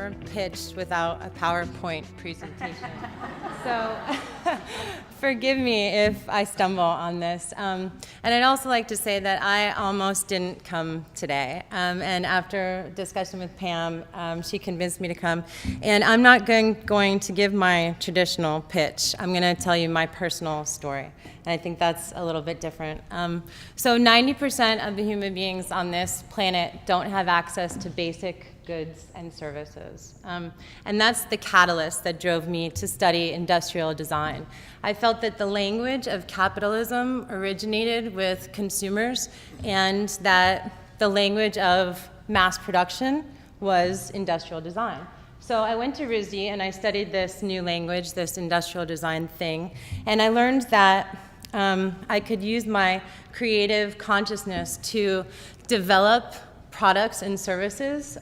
never pitched without a PowerPoint presentation. So forgive me if I stumble on this. And I'd also like to say that I almost didn't come today. And after discussion with Pam, she convinced me to come. And I'm not going to give my traditional pitch. I'm going to tell you my personal story. And I think that's a little bit different. So 90% of the human beings on this planet don't have access to basic goods and services. And that's the catalyst that drove me to study industrial design. I felt that the language of capitalism originated with consumers and that the language of mass production was industrial design. So I went to RISD and I studied this new language, this industrial design thing, and I learned that I could use my creative consciousness to develop products and services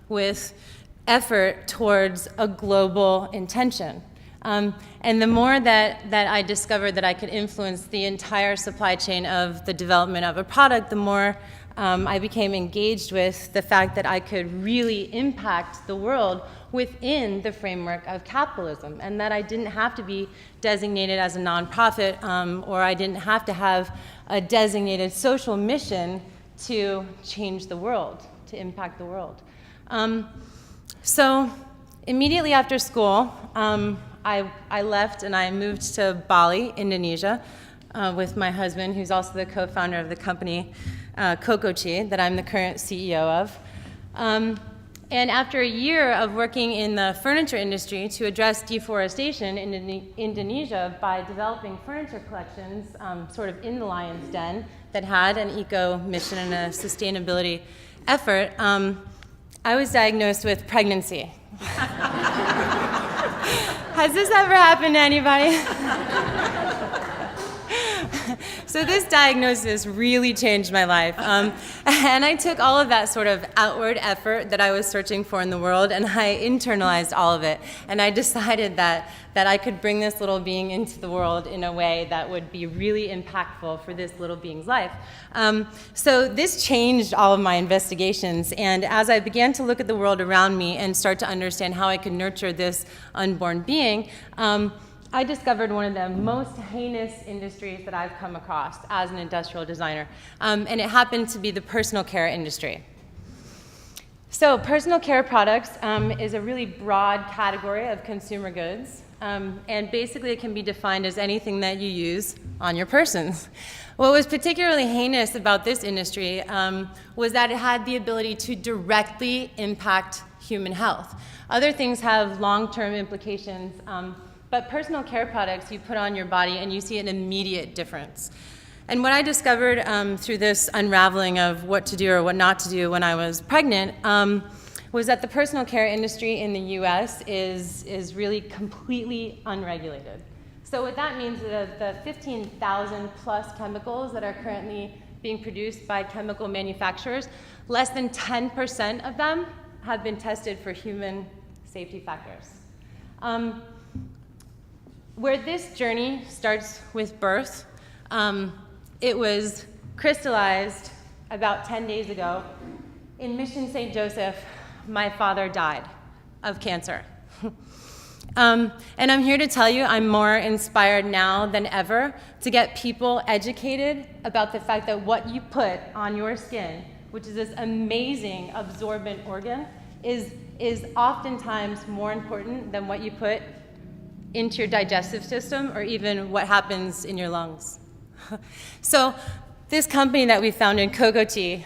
with effort towards a global intention. And the more that I discovered that I could influence the entire supply chain of the development of a product, the more I became engaged with the fact that I could really impact the world within the framework of capitalism, and that I didn't have to be designated as a nonprofit, or I didn't have to have a designated social mission to change the world, to impact the world. So immediately after school, I left and I moved to Bali, Indonesia, with my husband, who's also the co-founder of the company CoCoChi, that I'm the current CEO of. And after a year of working in the furniture industry to address deforestation in Indonesia by developing furniture collections sort of in the lion's den that had an eco mission and a sustainability effort, I was diagnosed with pregnancy. Has this ever happened to anybody? So this diagnosis really changed my life. And I took all of that sort of outward effort that I was searching for in the world, and I internalized all of it. And I decided that I could bring this little being into the world in a way that would be really impactful for this little being's life. So this changed all of my investigations. And as I began to look at the world around me and start to understand how I could nurture this unborn being, I discovered one of the most heinous industries that I've come across as an industrial designer, and it happened to be the personal care industry. So personal care products is a really broad category of consumer goods, and basically it can be defined as anything that you use on your persons. What was particularly heinous about this industry was that it had the ability to directly impact human health. Other things have long-term implications, but personal care products you put on your body and you see an immediate difference. And what I discovered through this unraveling of what to do or what not to do when I was pregnant was that the personal care industry in the US is really completely unregulated. So what that means is that the 15,000 plus chemicals that are currently being produced by chemical manufacturers, less than 10% of them have been tested for human safety factors. Where this journey starts with birth, it was crystallized about 10 days ago. In Mission St. Joseph, my father died of cancer. And I'm here to tell you I'm more inspired now than ever to get people educated about the fact that what you put on your skin, which is this amazing absorbent organ, is oftentimes more important than what you put into your digestive system or even what happens in your lungs. So this company that we founded, CoCoChi,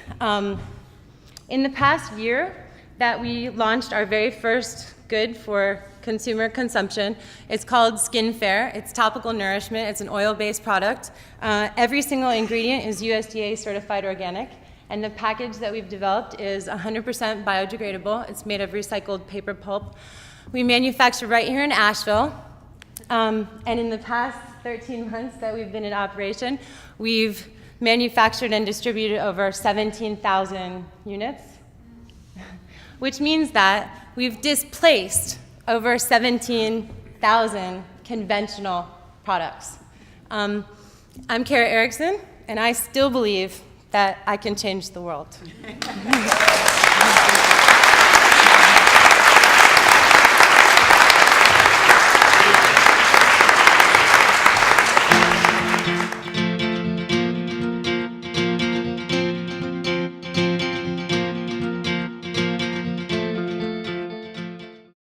in the past year that we launched our very first good for consumer consumption, it's called SkinFare. It's Topical Nourishment. It's an oil-based product. Every single ingredient is USDA certified organic, and the package that we've developed is 100% biodegradable. It's made of recycled paper pulp. We manufacture right here in Asheville. And in the past 13 months that we've been in operation, we've manufactured and distributed over 17,000 units, which means that we've displaced over 17,000 conventional products. I'm Kara Errickson, and I still believe that I can change the world.